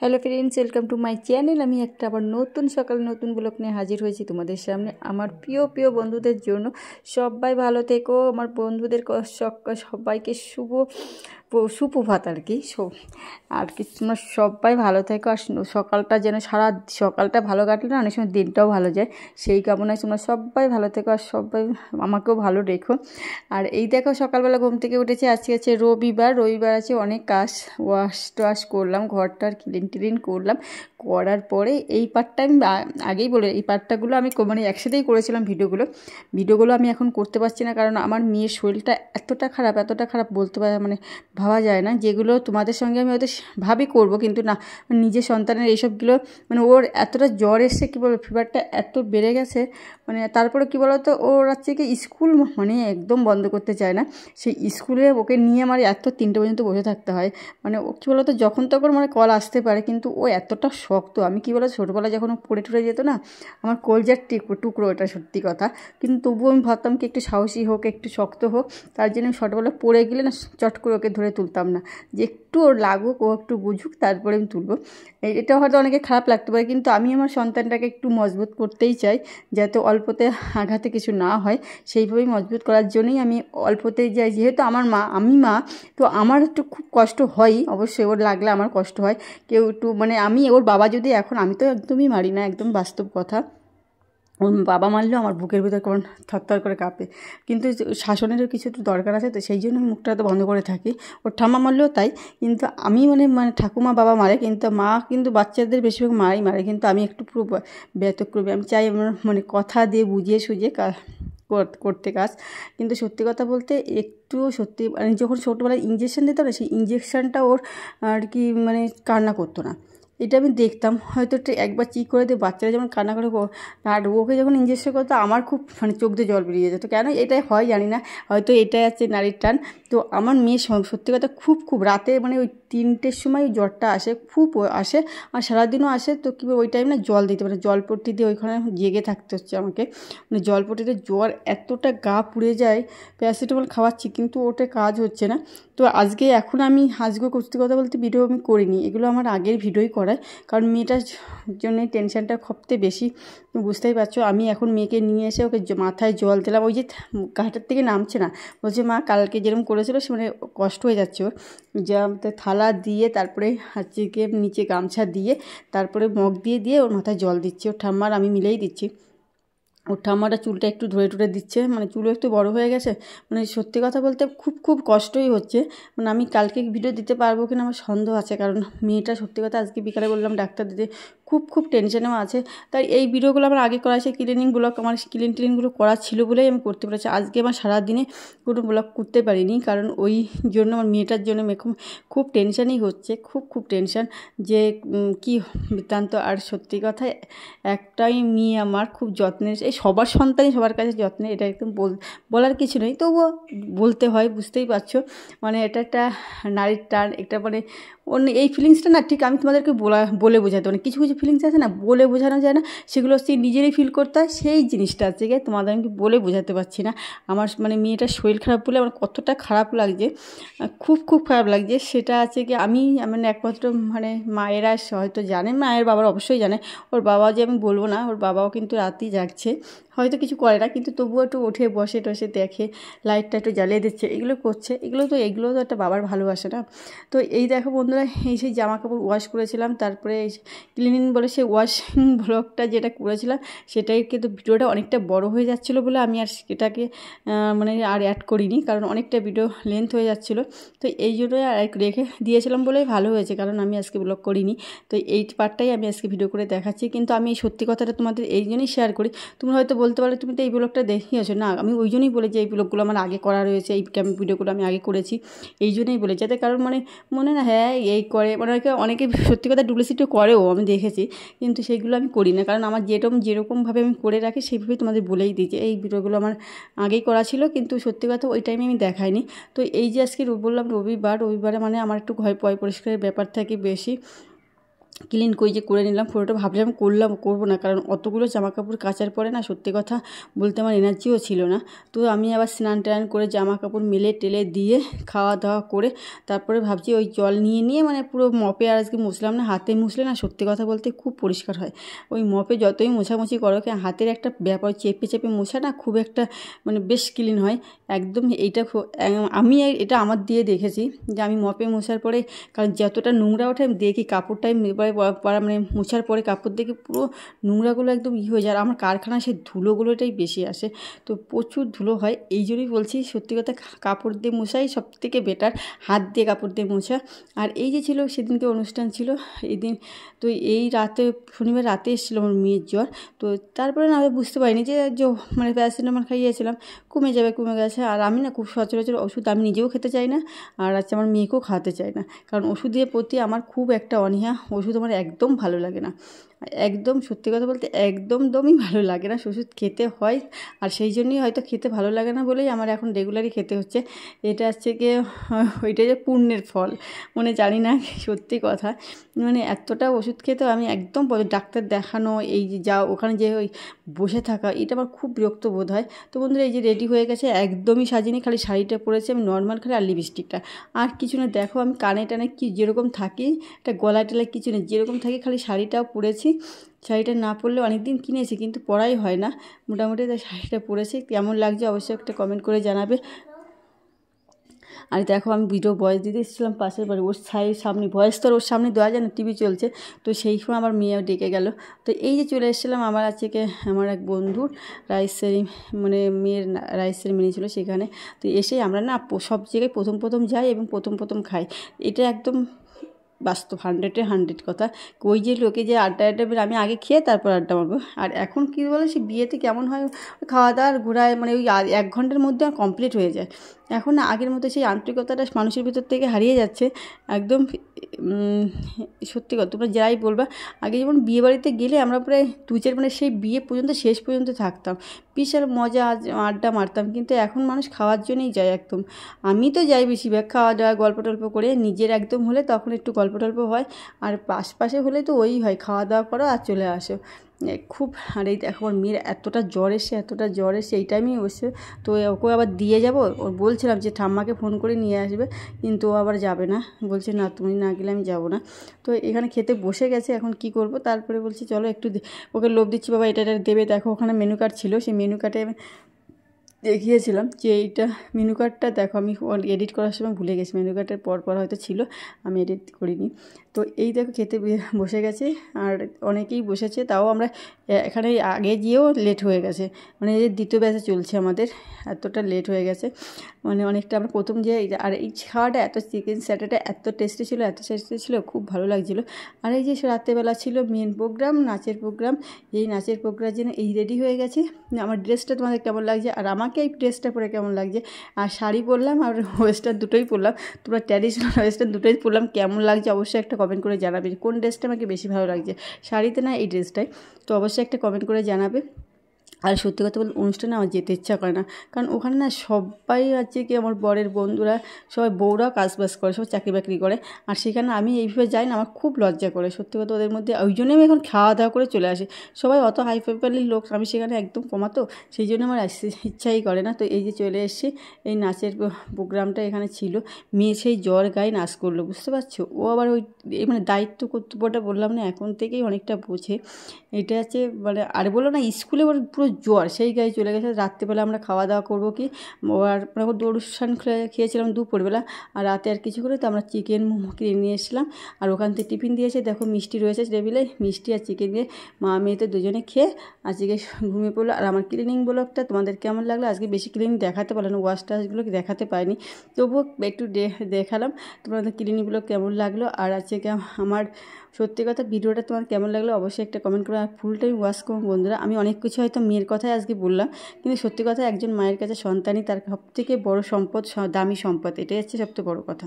Hello friends, welcome to my channel. আমি একটা আবার নতুন সকালে নতুন ব্লগ নিয়ে হাজির হয়েছি তোমাদের সামনে। আমার প্রিয় প্রিয় বন্ধুদের জন্য সবাই ভালো থেকো। আমার বন্ধুদের সবাইকে সুপ্রভাত আর কি। তোমরা সবাই ভালো থেকো। আর সকালটা যেন সকালটা ভালো কাটলে না অনেক সময় দিনটাও ভালো যায়, সেই কামনায় তোমরা সবাই ভালো থেকো আর সবাই আমাকেও ভালো রেখো। আর এই দেখো সকালবেলা ঘুম থেকে উঠেছে, আজকে আছে রবিবার আছে, অনেক কাজ ওয়াশ টোয়াশ করলাম, ঘরটার ক্লিন করলাম। করার পরে এই পার্টটা আমি আগেই বলে, এই পার্টটাগুলো আমি মানে একসাথেই করেছিলাম। ভিডিওগুলো আমি এখন করতে পারছি না, কারণ আমার মেয়ের শরীরটা এতটা খারাপ বলতে পারে, মানে ভাবা যায় না। যেগুলো তোমাদের সঙ্গে আমি হয়তো ভাবি করব, কিন্তু না, নিজের সন্তানের এইসবগুলো, মানে ওর এতটা জ্বর এসছে, কী বলবো, ফিভারটা এত বেড়ে গেছে। মানে তারপরে কী বলো তো, ওর হচ্ছে কি স্কুল মানে একদম বন্ধ করতে চায় না। সেই স্কুলে ওকে নিয়ে আমার 3টে পর্যন্ত বসে থাকতে হয়। মানে ও কী বলতো, যখন তখন মানে কল আসতে পারে, কিন্তু ও এতটা শক্ত। আমি কী বলতো, ছোটোবেলায় যখন ও পড়ে টুরে যেত না, আমার কলজার টুকরো, এটা সত্যি কথা। কিন্তু তবুও আমি ভাবতাম কি একটু সাহসী হোক, একটু শক্ত হোক। তার জন্য আমি ছোটোবেলায় পড়ে গেলে না চট করে ওকে ধরে তুলতাম না, যে একটু ওর লাগুক, ও একটু বুঝুক, তারপরে আমি তুলবো। এটা হয়তো অনেকে খারাপ লাগতে পারে, কিন্তু আমি আমার সন্তানটাকে একটু মজবুত করতেই চাই, যাতে অল্পতে আঘাতে কিছু না হয়। সেইভাবেই মজবুত করার জন্যই আমি অল্পতেই যাই। যেহেতু আমি মা, তো আমার একটু খুব কষ্ট হয়ই অবশ্যই, ওর লাগলে আমার কষ্ট হয়। কেউ একটু মানে আমি ওর বাবা যদি এখন, আমি তো একদমই মারি না, একদম বাস্তব কথা। ওর বাবা মারলেও আমার বুকের ভিতর কেমন থরথর করে কাঁপে। কিন্তু শাসনেরও কিছু একটু দরকার আছে, তো সেই জন্য আমি মুখটা তো বন্ধ করে থাকি। ওর ঠাম্মা মারলেও তাই। কিন্তু আমি মানে ঠাকুমা বাবা মারে, কিন্তু মা কিন্তু বাচ্চাদের বেশিরভাগ মারে, কিন্তু আমি একটু পুরো ব্যতিক্রমী। আমি চাই আমার মানে কথা দিয়ে বুঝিয়ে সুঝিয়ে করতে কাজ। কিন্তু সত্যি কথা বলতে একটুও সত্যি, মানে যখন ছোটোবেলায় ইঞ্জেকশন দিত না, সেই ইঞ্জেকশনটা ওর আর কি মানে কান্না করতো না। এটা আমি দেখতাম, হয়তো একবার চিক করে দিয়ে বাচ্চারা যেমন কান্না করে, আর ওকে যখন ইঞ্জেকশন করতো আমার খুব মানে চোখ দিয়ে জল বেরিয়ে যেত। কেন এটাই হয় জানি না, হয়তো এটাই আছে নারীর টান। তো আমার মেয়ে সত্যি কথা খুব রাতে মানে ওই 3টের সময় জ্বরটা আসে, খুব আসে, আর সারাদিনও আসে। তো কী ওই টাইম না জল দিতে মানে জলপট্টি দিয়ে ওইখানে জেগে থাকতে হচ্ছে আমাকে। মানে জলপট্টিতে জ্বর এতটা গা পুড়ে যায়, প্যারাসিটামল খাওয়াচ্ছি কিন্তু ওটা কাজ হচ্ছে না। তো এখন আমি সত্যি কথা বলতে ভিডিও আমি করিনি, এগুলো আমার আগের ভিডিওই করায়, কারণ মেয়েটার জন্যই টেনশনটা সবথেকে বেশি। বুঝতেই পারছো, আমি এখন মেয়েকে নিয়ে এসে ওকে মাথায় জল দিলাম, ওই যে ঘাটের থেকে নামছে না, বলছে মা কালকে যেরকম করেছিল সে মানে কষ্ট হয়ে যাচ্ছে ওর। যা থালা দিয়ে তারপরে হচ্ছে গিয়ে নিচে গামছা দিয়ে তারপরে মগ দিয়ে ওর মাথায় জল দিচ্ছি, ওর ঠাম্মার আমি মিলেই দিচ্ছি। ওর ঠাম্মাটা চুলটা একটু ধরে দিচ্ছে, মানে চুলও একটু বড় হয়ে গেছে। মানে সত্যি কথা বলতে খুব কষ্টই হচ্ছে। মানে আমি কালকে ভিডিও দিতে পারবো কিনা আমার সন্দেহ আছে, কারণ মেয়েটা সত্যি কথা আজকে বিকালে বললাম ডাক্তার দিতে, খুব টেনশনেও আছে। তাই এই ভিডিওগুলো আমার আগে করা আছে, ক্লিনিং ব্লগ আমার ক্লিনগুলো করা ছিল বলেই আমি করতে পেরেছি। আজকে আমার সারাদিনে কোনো ব্লগ করতে পারিনি, কারণ ওই জন্য আমার মেয়েটার জন্য খুব টেনশানই হচ্ছে, খুব টেনশান যে কি বৃত্তান্ত। আর সত্যি কথা একটাই মেয়ে আমার, খুব যত্নের, এই সবার সন্তানই সবার কাছে যত্নের, এটা একদম বলার কিছু নেই, তবুও বলতে হয়, বুঝতেই পারছো। মানে এটা একটা নারীর টান, একটা মানে অন্য এই ফিলিংসটা না, ঠিক আমি তোমাদেরকে বলে বোঝাতে, মানে কিছু ফিলিংস আছে না, বলে বোঝানো যায় না, সেগুলো হচ্ছে নিজেরই ফিল করতে হয়। সেই জিনিসটা আছে গিয়ে তোমাদের আমি বলে বোঝাতে পারছি না। আমার মানে মেয়েটার শরীর খারাপ বলে আমার কতটা খারাপ লাগছে, খুব খারাপ লাগছে। সেটা আছে কি আমি মানে একমাত্র মানে মায়েরা হয়তো জানে, মায়ের বাবার অবশ্যই জানে। ওর বাবা যে আমি বলবো না, ওর বাবাও কিন্তু রাতেই জাগছে, হয়তো কিছু করে না, কিন্তু তবুও একটু উঠে বসে টসে দেখে, লাইটটা একটু জ্বালিয়ে দিচ্ছে, এগুলো করছে। এগুলো তো একটা বাবার ভালোবাসে না। তো এই দেখো বন্ধুরা, এই সেই জামা কাপড় ওয়াশ করেছিলাম, তারপরে ক্লিনিং বলে সেই ওয়াশিং ব্লগটা যেটা করেছিলাম, সেটাই কিন্তু ভিডিওটা অনেকটা বড় হয়ে যাচ্ছিলো বলে আমি আর সেটাকে মানে আর অ্যাড করিনি, কারণ অনেকটা ভিডিও লেন্থ হয়ে যাচ্ছিলো। তো এই জন্যই আর রেখে দিয়েছিলাম বলেই ভালো হয়েছে, কারণ আমি আজকে ব্লগ করিনি। তো এই পার্টটাই আমি আজকে ভিডিও করে দেখাচ্ছি, কিন্তু আমি এই সত্যি কথাটা তোমাদের এই জন্যই শেয়ার করি। তোমরা হয়তো বলতে পারো তুমি তো এই ব্লগটা দেখিয়েছো, না আমি ওই জন্যই বলি যে এই ব্লগগুলো আমার আগে করা রয়েছে, এই ভিডিওগুলো আমি আগে করেছি, এই জন্যই বলে, যাতে কারণ মানে মনে না হ্যাঁ এই করে, মানে অনেকে সত্যি কথা ডুপ্লিসিটিও করেও আমি দেখেছি, কিন্তু সেইগুলো আমি করি না, কারণ আমার যেরকমভাবে আমি করে রাখি সেইভাবেই তোমাদের বলেই দিই যে এই ভিডিওগুলো আমার আগেই করা ছিল, কিন্তু সত্যি কথা ওই টাইমে আমি দেখাইনি। তো এই যে আজকে বললাম রবিবারে মানে আমার একটু ঘর পরিষ্কারের ব্যাপার থাকে বেশি। ক্লিন করে নিলাম। পুরোটা ভাবলাম করবো না, কারণ অতগুলো জামা কাপড় কাচার পরে না সত্যি কথা বলতে আমার এনার্জিও ছিল না। তো আমি আবার স্নান টান করে জামা কাপড় মেলে টেলে দিয়ে খাওয়া দাওয়া করে তারপরে ভাবছি ওই জল নিয়ে মানে পুরো মপে আর আজকে মুছলাম না। হাতে মুছলে না সত্যি কথা বলতে খুব পরিষ্কার হয়। ওই মপে যতই মোছামুছি করো হাতের একটা ব্যাপার চেপে চেপে মোছা না খুব একটা মানে বেশ ক্লিন হয় একদম। আমি এটা আমার দিয়ে দেখেছি যে আমি মপে মোছার পরে, কারণ যতটা নোংরা ওঠে আমি দেখি কাপড়টাই মানে মোছার পরে কাপড় দেখে পুরো নোংরাগুলো একদম হয়ে যায়। আর আমার কারখানায় সেই ধুলোগুলোটাই বেশি আসে, তো প্রচুর ধুলো হয়। এই জন্যই বলছি সত্যি কথা কাপড় দিয়ে মোছাই সব থেকে বেটার, হাত দিয়ে কাপড় দিয়ে মোছা। আর এই যে ছিল সেদিনকে অনুষ্ঠান ছিল এই দিন, তো এই রাতে শনিবার রাতে এসেছিলো আমার মেয়ের জ্বর। তো তারপরে না আমি বুঝতে পারিনি যে মানে প্যারাসিটামল খাইয়েছিলাম, কমে গেছে। আর আমি না খুব সচরাচর ওষুধ আমি নিজেও খেতে চাই না, আর আমার মেয়েকেও খাওয়াতে চাই না, কারণ ওষুধের প্রতি আমার খুব একটা অনীহা। ওষুধ আমার একদম ভালো লাগে না, একদম সত্যি কথা বলতে দমই ভালো লাগে না। ওষুধ খেতে হয়, আর সেই জন্যই হয়তো খেতে ভালো লাগে না বলেই আমার এখন রেগুলারই খেতে হচ্ছে। এটা হচ্ছে গিয়ে ওইটা যে পুণ্যের ফল মানে জানি না, সত্যি কথা মানে এতটা ওষুধ খেতেও আমি একদম ডাক্তার দেখানো এই যে ওখানে যে ওই বসে থাকা, এটা আমার খুব বিরক্ত বোধ হয়। তো বন্ধুরা এই যে রেডি হয়ে গেছে, একদমই সাজিনি, খালি শাড়িটা পরেছি আমি নর্মাল, খালি আর লিপস্টিকটা, আর কিছু না। দেখো আমি কানে টানে কি যেরকম থাকি, একটা গলায় টলায় কিছু নেই, যেরকম থাকি খালি শাড়িটাও পরেছি। শাড়িটা না পরলেও অনেক দিন কিনেছি কিন্তু পরাই হয় না, মোটামুটি তাই শাড়িটা পরেছি। কেমন লাগছে অবশ্যই একটা কমেন্ট করে জানাবে। আর দেখো আমি ভিডিও ভয়েস দিতে এসেছিলাম পাশের বাড়ি, ওর সামনে ভয়েস তো ওর সামনে দেওয়া যায় না, টিভি চলছে, তো সেই সময় আমার মেয়েও ডেকে গেল। তো এই যে চলে এসেছিলাম আমার আজকে আমার এক বন্ধুর মানে মেয়ের রাইস সেরিমনি ছিল সেখানে। তো এসে আমরা না সব জায়গায় প্রথম যাই এবং প্রথম খাই, এটা একদম বাস্তব 100-100 কথা। ওই যে লোকে যে আড্ডা আমি আগে খেয়ে তারপর আড্ডা মারবো। আর এখন কী বলে সে বিয়েতে কেমন হয় খাওয়া দাওয়ার ঘোরায়, মানে ওই 1 ঘন্টার মধ্যে কমপ্লিট হয়ে যায়। এখন না আগের মতো সেই আন্তরিকতাটা মানুষের ভিতর থেকে হারিয়ে যাচ্ছে একদম। সত্যি কথা তোমরা যাই বলবা, আগে যেমন বিয়ে বাড়িতে গেলে আমরা প্রায় 2-4 মানে সেই বিয়ে পর্যন্ত শেষ পর্যন্ত থাকতাম, বিশাল মজা আড্ডা মারতাম। কিন্তু এখন মানুষ খাওয়ার জন্যই যায় একদম। আমি তো যাই বেশিরভাগ খাওয়া দাওয়া গল্প টল্প করে, নিজের একদম হলে তখন একটু গল্প টল্প হয়, আর পাশে হলে তো ওই হয় খাওয়া দাওয়া করো আর চলে আসো খুব। আর এই দেখো আমার মেয়ের এতটা জ্বর এসে এই টাইমেই বসে, তো ওকে আবার দিয়ে যাবো। ওর বলছিলাম যে ঠাম্মাকে ফোন করে নিয়ে আসবে, কিন্তু ও আবার যাবে না, বলছে না তুমি না গেলে আমি যাবো না। তো এখানে খেতে বসে গেছে, এখন কি করব। তারপরে বলছি চলো একটু ওকে লোভ দিচ্ছি, বাবা এটা দেবে। দেখো ওখানে মেনু কার্ড ছিল, সেই মেনু কার্ডে দেখিয়েছিলাম যে এইটা মেনু কার্ডটা দেখো, আমি এডিট করার সময় ভুলে গেছি, মেনু কার্ডের পর হয়তো ছিল, আমি এডিট করিনি। তো এই দেখো খেতে বসে গেছে, আর অনেকেই বসেছে, তাও আমরা এখানে আগে গিয়েও লেট হয়ে গেছে, মানে এই দ্বিতীয় ব্যাচে চলছে আমাদের, এতটা লেট হয়ে গেছে মানে অনেকটা। আমরা প্রথম যে আর এই খাওয়াটা চিকেন স্যাটারটা এত টেস্টি ছিল, খুব ভালো লাগছিলো। আর এই যে রাত্রেবেলা ছিল মেন প্রোগ্রাম, নাচের প্রোগ্রাম। এই নাচের প্রোগ্রামের জন্য এই রেডি হয়ে গেছে। আমার ড্রেসটা তোমাদের কেমন লাগছে, আর আমাকে এই ড্রেসটা পরে কেমন লাগছে। আর শাড়ি পরলাম আর ওয়েস্টার্ন দুটোই পরলাম, তোমরা ট্র্যাডিশনাল ওয়েস্টার্ন দুটোই পরলাম, কেমন লাগছে অবশ্যই একটা কমেন্ট করে জানাবে কোন ড্রেসটা আমাকে বেশি ভালো লাগছে, শাড়িতে না এই ড্রেসটাই। তো অবশ্যই একটা কমেন্ট করে জানাবে। আর সত্যি কথা বলতে অনুষ্ঠানে আমার যেতে ইচ্ছা করে না, কারণ ওখানে না সবাই আছে কি আমার বরের বন্ধুরা, সবাই বউরাও কাজবাজ করে, সবাই চাকরি বাকরি করে, আর সেখানে আমি এইভাবে যাই না, আমার খুব লজ্জা করে সত্যি কথা ওদের মধ্যে। ওই জন্যই আমি এখন খাওয়া দাওয়া করে চলে আসি, সবাই অত হাই ফাইফালির লোক, আমি সেখানে একদম কমাতো, সেই জন্য আমার আসতে ইচ্ছাই করে না। তো এই যে চলে এসেছি, এই নাচের প্রোগ্রামটা এখানে ছিল, মেয়ে সেই জ্বর গায়ে নাচ করলো, বুঝতে পারছো। ও আবার ওই মানে দায়িত্ব কর্তব্যটা বললাম না, এখন থেকেই অনেকটা বোঝে। এটা হচ্ছে মানে আর বলো না, স্কুলে ওর পুরো জ্বর সেই গায়ে চলে গেছে। রাত্রেবেলা আমরা খাওয়া দাওয়া করবো কি, আর মানে অনুষ্ঠান খেয়েছিলাম দুপুরবেলা, আর রাতে আর কিছু করে তো আমরা চিকেন মোমো কিনে নিয়ে এসেছিলাম, আর ওখান থেকে টিফিন দিয়েছে, দেখো মিষ্টি রয়েছে টেবিলে, মিষ্টি আর চিকেন দিয়ে মা মেয়েতে দুজনে খেয়ে আজকে ঘুমিয়ে পড়লো। আর আমার ক্লিনিং ব্লগটা তোমাদের কেমন লাগলো, আজকে বেশি ক্লিনিং দেখাতে পারলাম না, ওয়াশ টাশগুলোকে দেখাতে পারিনি, তবুও একটু দেখালাম তোমাদের ক্লিনিং ব্লগ কেমন লাগলো। আর আজকে আমার সত্যি কথা ভিডিওটা তোমার কেমন লাগলো অবশ্যই একটা কমেন্ট করে। আর ফুল টাইম ওয়াচ করুন বন্ধুরা, আমি অনেক কিছু হয়তো মেয়ের কথাই আজকে বললাম, কিন্তু সত্যি কথা একজন মায়ের কাছে সন্তানই তার সবথেকে বড় সম্পদ, দামি সম্পদ, এটাই হচ্ছে সবথেকে বড় কথা।